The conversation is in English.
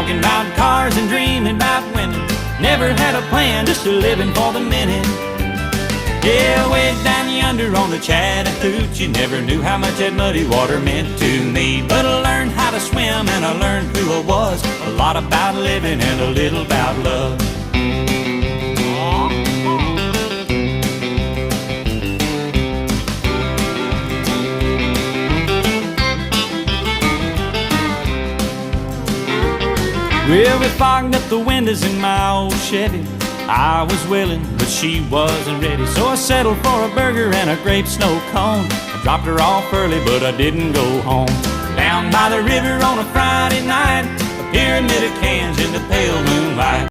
talking about cars and dreaming about women. Never had a plan, just a living for the minute. Yeah, way down yonder on the Chattahoochee, never knew how much that muddy water meant to me. But I learned how to swim and I learned who I was. A lot about living and a little about love. Well, we fogged up the windows in my old Chevy. I was willing, but she wasn't ready. So I settled for a burger and a grape snow cone. I dropped her off early, but I didn't go home. Down by the river on a Friday night, a pyramid of cans in the pale moonlight.